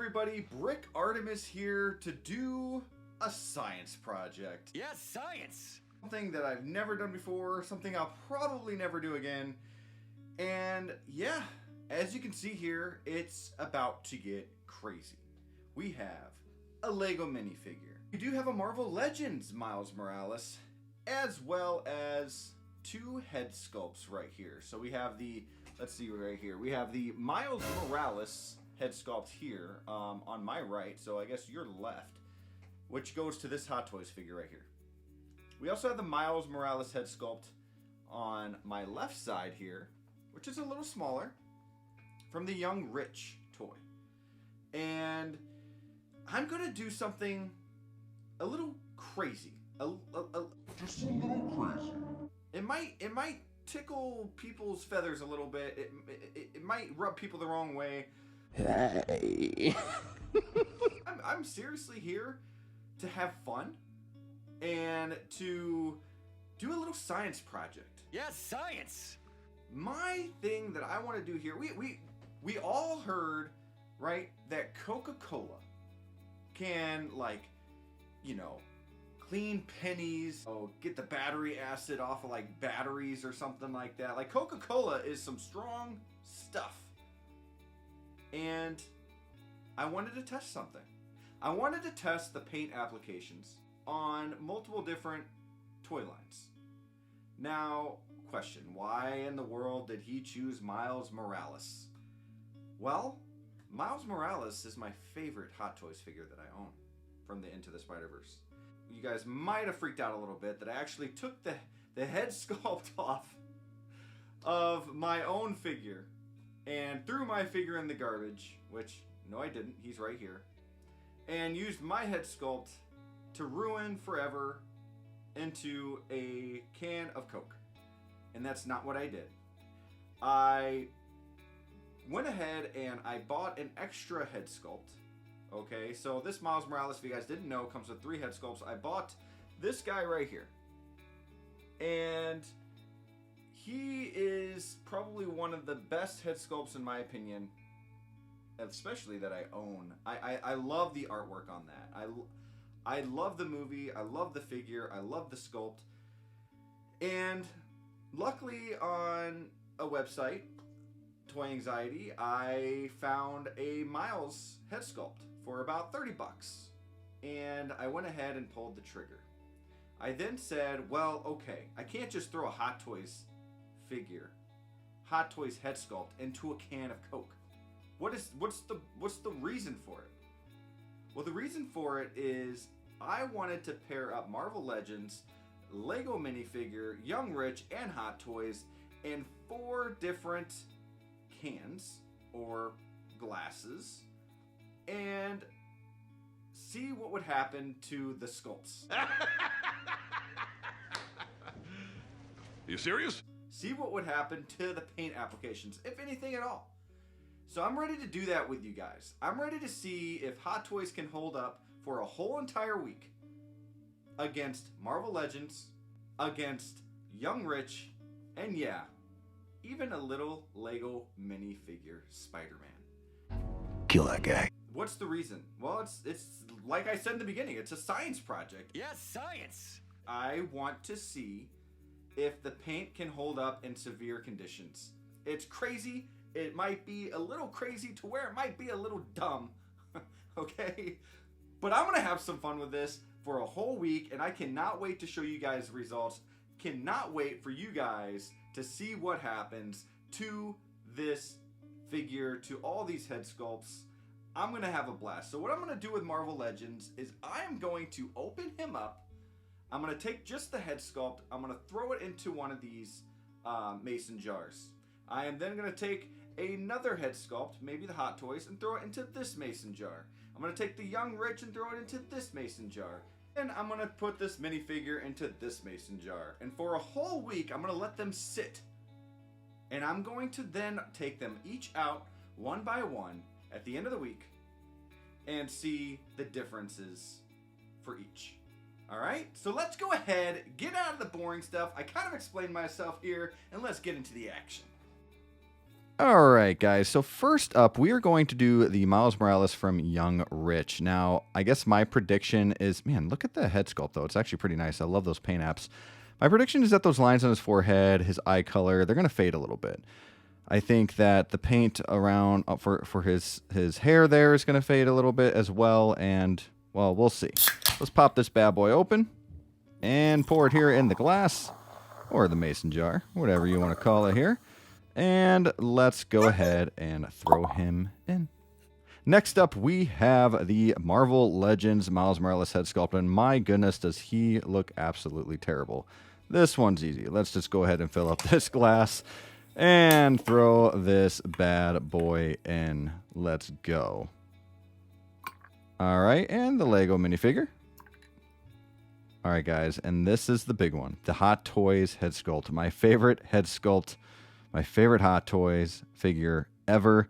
everybody, Brick Artemis here to do a science project. Yes, science! Something that I've never done before, something I'll probably never do again. And yeah, as you can see here, it's about to get crazy. We have a Lego minifigure. We do have a Marvel Legends Miles Morales, as well as two head sculpts right here. So we have the, let's see right here, we have the Miles Morales head sculpt here on my right, so I guess your left, which goes to this Hot Toys figure right here. We also have the Miles Morales head sculpt on my left side here, which is a little smaller, from the Youngrich toy. And I'm gonna do something a little crazy. Just a little crazy. It might tickle people's feathers a little bit. It might rub people the wrong way. Hey. I'm seriously here to have fun and to do a little science project. Yes, science! My thing that I want to do here, we all heard, right, that Coca-Cola can, like, you know, clean pennies, get the battery acid off of like batteries or something like that. Like, Coca-Cola is some strong stuff. And I wanted to test something. I wanted to test the paint applications on multiple different toy lines. Now, question, why in the world did he choose Miles Morales? Well, Miles Morales is my favorite Hot Toys figure that I own from the Into the Spider-Verse. You guys might have freaked out a little bit that I actually took the head sculpt off of my own figure and threw my figure in the garbage, which, no I didn't, he's right here, and used my head sculpt to ruin forever into a can of Coke. And that's not what I did. I went ahead and I bought an extra head sculpt. Okay, so this Miles Morales, if you guys didn't know, comes with 3 head sculpts. I bought this guy right here. And he is probably one of the best head sculpts in my opinion, especially that I own. I love the artwork on that. I love the movie, I love the figure, I love the sculpt. And luckily on a website, Toy Anxiety, I found a Miles head sculpt for about 30 bucks. And I went ahead and pulled the trigger. I then said, well, okay, I can't just throw a Hot Toys figure, Hot Toys head sculpt into a can of Coke. What's the reason for it? Well, the reason for it is I wanted to pair up Marvel Legends, Lego minifigure, Youngrich, and Hot Toys in 4 different cans or glasses and see what would happen to the sculpts. You serious? See what would happen to the paint applications, if anything at all. So I'm ready to do that with you guys. I'm ready to see if Hot Toys can hold up for a whole entire week against Marvel Legends, against Youngrich, and yeah, even a little Lego minifigure Spider-Man. Kill that guy. What's the reason? Well, it's like I said in the beginning, it's a science project. Yes, science! I want to see if the paint can hold up in severe conditions. It's crazy. It might be a little crazy to where it might be a little dumb, okay? But I'm gonna have some fun with this for a whole week, and I cannot wait to show you guys the results. Cannot wait for you guys to see what happens to this figure, to all these head sculpts. I'm gonna have a blast. So what I'm gonna do with Marvel Legends is I am going to open him up. I'm gonna take just the head sculpt. I'm gonna throw it into one of these mason jars. I am then gonna take another head sculpt, maybe the Hot Toys, and throw it into this mason jar. I'm gonna take the Youngrich and throw it into this mason jar. And I'm gonna put this minifigure into this mason jar. And for a whole week, I'm gonna let them sit. And I'm going to then take them each out one by one at the end of the week and see the differences for each. Alright, so let's go ahead, get out of the boring stuff. I kind of explained myself here, and let's get into the action. All right, guys. So first up, we are going to do the Miles Morales from Youngrich. Now, I guess my prediction is, man, look at the head sculpt, though. It's actually pretty nice. I love those paint apps. My prediction is that those lines on his forehead, his eye color, they're going to fade a little bit. I think that the paint around for his hair there is going to fade a little bit as well. And, well, we'll see. Let's pop this bad boy open and pour it here in the glass or the mason jar, whatever you want to call it here. And let's go ahead and throw him in. Next up, we have the Marvel Legends Miles Morales head sculpt. And my goodness, does he look absolutely terrible. This one's easy. Let's just go ahead and fill up this glass and throw this bad boy in. Let's go. All right, and the Lego minifigure. All right, guys, and this is the big one. The Hot Toys head sculpt. My favorite head sculpt. My favorite Hot Toys figure ever.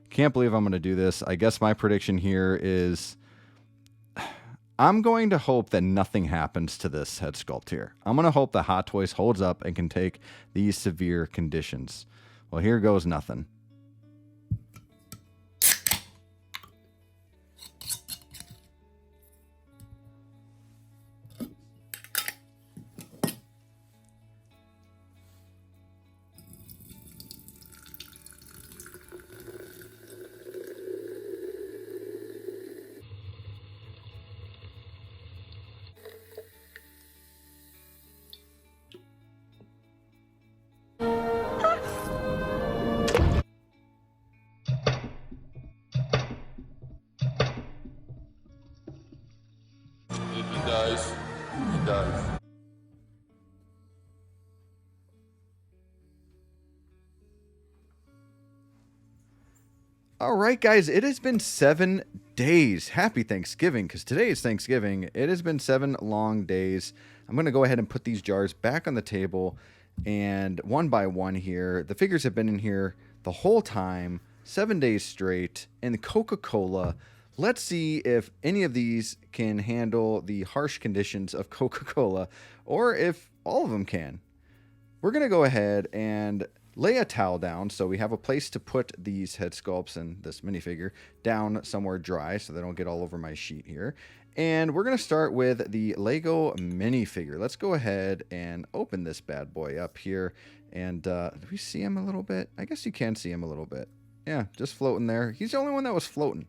Can't believe I'm going to do this. I guess my prediction here is I'm going to hope that nothing happens to this head sculpt here. I'm going to hope that Hot Toys holds up and can take these severe conditions. Well, here goes nothing. If he dies, he dies. All right, guys, it has been 7 days. Happy Thanksgiving, because today is Thanksgiving. It has been 7 long days. I'm going to go ahead and put these jars back on the table, and one by one here, the figures have been in here the whole time, 7 days straight, and the Coca-Cola. Let's see if any of these can handle the harsh conditions of Coca-Cola, or if all of them can. We're going to go ahead and lay a towel down so we have a place to put these head sculpts and this minifigure down somewhere dry so they don't get all over my sheet here. And we're going to start with the Lego minifigure. Let's go ahead and open this bad boy up here. And do we see him a little bit? I guess you can see him a little bit. Yeah, just floating there. He's the only one that was floating.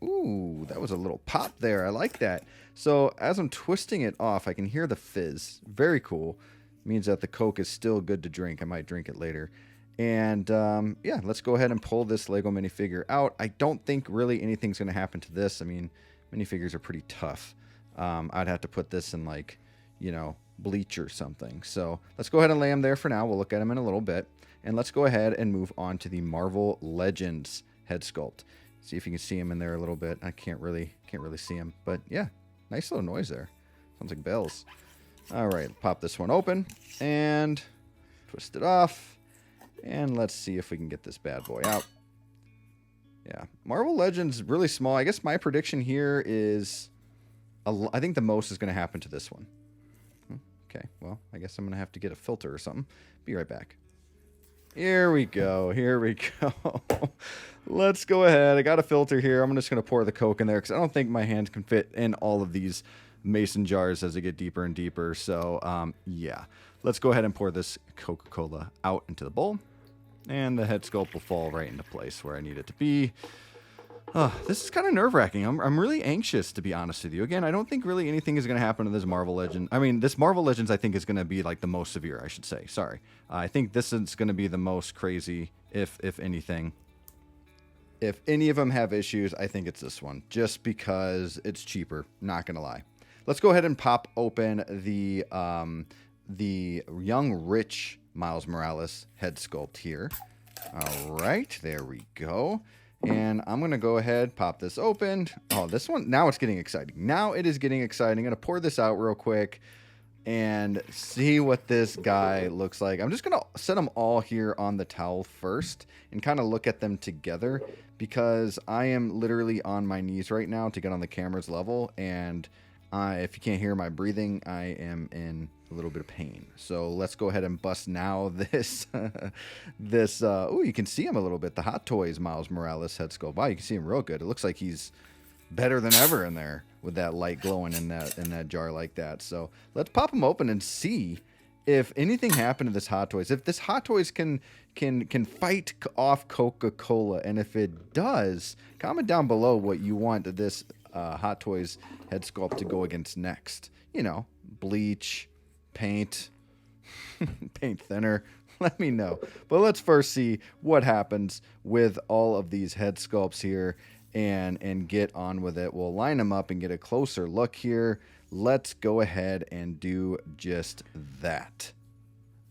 Ooh, that was a little pop there. I like that. So as I'm twisting it off, I can hear the fizz. Very cool. Means that the Coke is still good to drink. I might drink it later. And yeah, let's go ahead and pull this Lego minifigure out. I don't think really anything's going to happen to this. I mean, minifigures are pretty tough. I'd have to put this in, like, you know, bleach or something. So let's go ahead and lay him there for now. We'll look at him in a little bit. And let's go ahead and move on to the Marvel Legends head sculpt. See if you can see him in there a little bit. I can't really see him. But yeah, nice little noise there. Sounds like bells. All right, pop this one open and twist it off. And let's see if we can get this bad boy out. Yeah, Marvel Legends really small. I guess my prediction here is, I think the most is going to happen to this one. Okay, well, I guess I'm going to have to get a filter or something. Be right back. Here we go. Here we go. Let's go ahead. I got a filter here. I'm just going to pour the Coke in there because I don't think my hands can fit in all of these mason jars as they get deeper and deeper. So, yeah. Let's go ahead and pour this Coca-Cola out into the bowl. And the head sculpt will fall right into place where I need it to be. This is kind of nerve-wracking. I'm really anxious, to be honest with you. Again, I don't think really anything is going to happen to this Marvel Legend. I mean, this Marvel Legends I think is going to be like the most severe, I should say. Sorry. I think this is going to be the most crazy, if anything. If any of them have issues, I think it's this one. Just because it's cheaper. Not going to lie. Let's go ahead and pop open the Youngrich Miles Morales head sculpt here. All right. There we go. And I'm going to go ahead, pop this open. Oh, this one, now it's getting exciting. Now it is getting exciting. I'm going to pour this out real quick and see what this guy looks like. I'm just going to set them all here on the towel first and kind of look at them together because I am literally on my knees right now to get on the camera's level. And if you can't hear my breathing, I am in a little bit of pain. So let's go ahead and bust now this, oh, you can see him a little bit. The Hot Toys Miles Morales head sculpt. Wow, you can see him real good. It looks like he's better than ever in there with that light glowing in that jar like that. So let's pop him open and see if anything happened to this Hot Toys. If this Hot Toys can fight off Coca-Cola, and if it does, comment down below what you want this Hot Toys head sculpt to go against next. You know, bleach, paint, paint thinner. Let me know. But let's first see what happens with all of these head sculpts here and get on with it. We'll line them up and get a closer look here. Let's go ahead and do just that.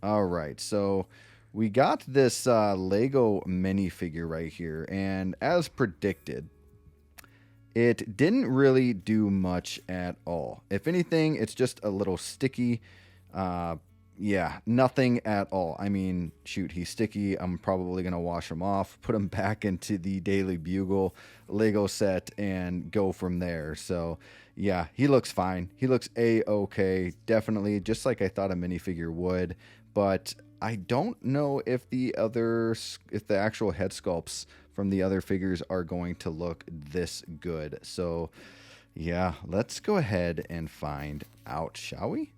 All right, so we got this Lego minifigure right here, and as predicted, it didn't really do much at all. If anything, it's just a little sticky. Yeah, nothing at all. I mean, shoot, he's sticky. I'm probably going to wash him off, put him back into the Daily Bugle Lego set, and go from there. So, yeah, he looks fine. He looks A-okay. Definitely, just like I thought a minifigure would. But I don't know if the actual head sculpts from the other figures are going to look this good. So, yeah, let's go ahead and find out, shall we?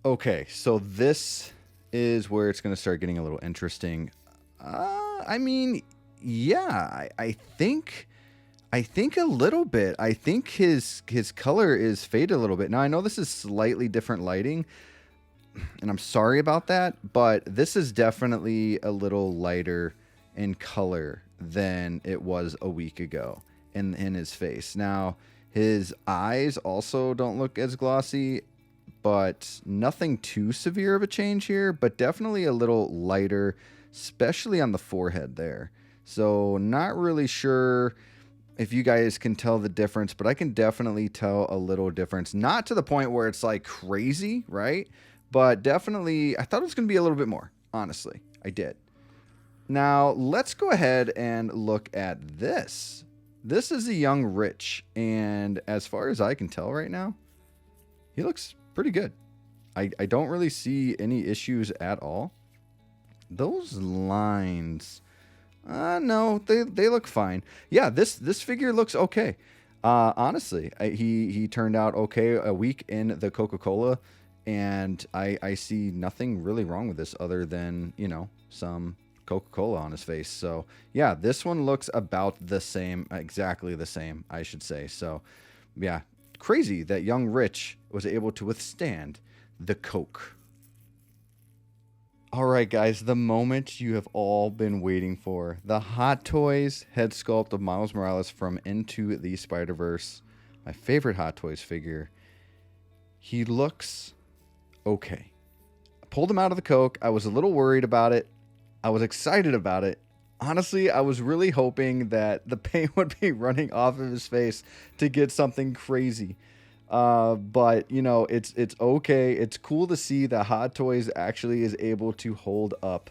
Okay, so this is where it's going to start getting a little interesting. I mean, yeah, I think a little bit. I think his color is faded a little bit. Now, I know this is slightly different lighting, and I'm sorry about that, but this is definitely a little lighter in color than it was a week ago in his face. Now, his eyes also don't look as glossy, but nothing too severe of a change here, but definitely a little lighter, especially on the forehead there. So not really sure if you guys can tell the difference, but I can definitely tell a little difference. Not to the point where it's like crazy, right? But definitely, I thought it was going to be a little bit more, honestly. I did. Now, let's go ahead and look at this. This is a youngrich, and as far as I can tell right now, he looks pretty good. I don't really see any issues at all. Those lines, no, they look fine. Yeah, this figure looks okay. Honestly, he turned out okay a week in the Coca-Cola, and I see nothing really wrong with this other than, you know, some Coca-Cola on his face. So yeah, this one looks about the same, exactly the same, I should say. So yeah, crazy that youngrich was able to withstand the Coke. All right, guys, the moment you have all been waiting for. The Hot Toys head sculpt of Miles Morales from Into the Spider-Verse. My favorite Hot Toys figure. He looks okay. I pulled him out of the Coke. I was a little worried about it. I was excited about it. Honestly, I was really hoping that the paint would be running off of his face to get something crazy. But, you know, it's okay. It's cool to see that Hot Toys actually is able to hold up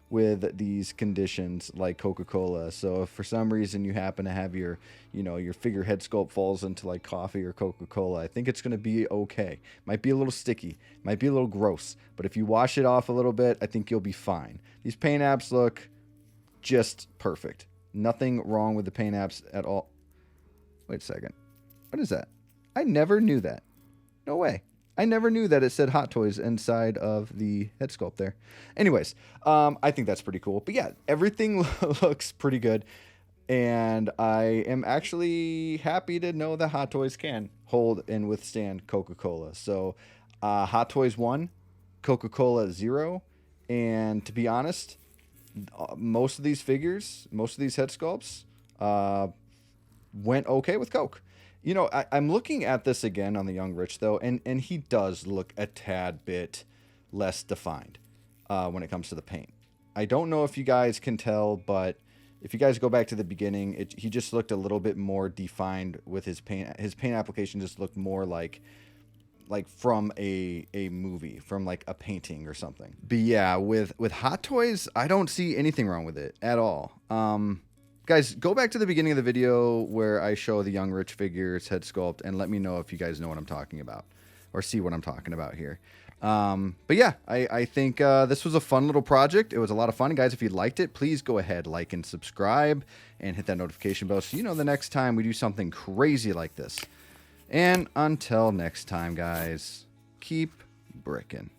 with these conditions like Coca-Cola. So if for some reason you happen to have your, you know, your figure head sculpt falls into like coffee or Coca-Cola, I think it's going to be okay. Might be a little sticky, might be a little gross, but if you wash it off a little bit, I think you'll be fine. These paint apps look just perfect. Nothing wrong with the paint apps at all. Wait a second. What is that? I never knew that. No way. I never knew that it said Hot Toys inside of the head sculpt there. Anyways, I think that's pretty cool. But yeah, everything looks pretty good. And I am actually happy to know that Hot Toys can hold and withstand Coca-Cola. So Hot Toys 1, Coca-Cola 0. And to be honest, most of these figures, most of these head sculpts went okay with Coke. You know, I'm looking at this again on the youngrich, though, and he does look a tad bit less defined when it comes to the paint. I don't know if you guys can tell, but if you guys go back to the beginning, he just looked a little bit more defined with his paint. His paint application just looked more like from a movie, from like a painting or something. But yeah, with Hot Toys, I don't see anything wrong with it at all. Guys, go back to the beginning of the video where I show the youngrich figure's head sculpt and let me know if you guys know what I'm talking about. or see what I'm talking about here. But yeah, I think this was a fun little project. It was a lot of fun. Guys, if you liked it, please go ahead, like and subscribe, and hit that notification bell so you know the next time we do something crazy like this. And until next time, guys, keep bricking.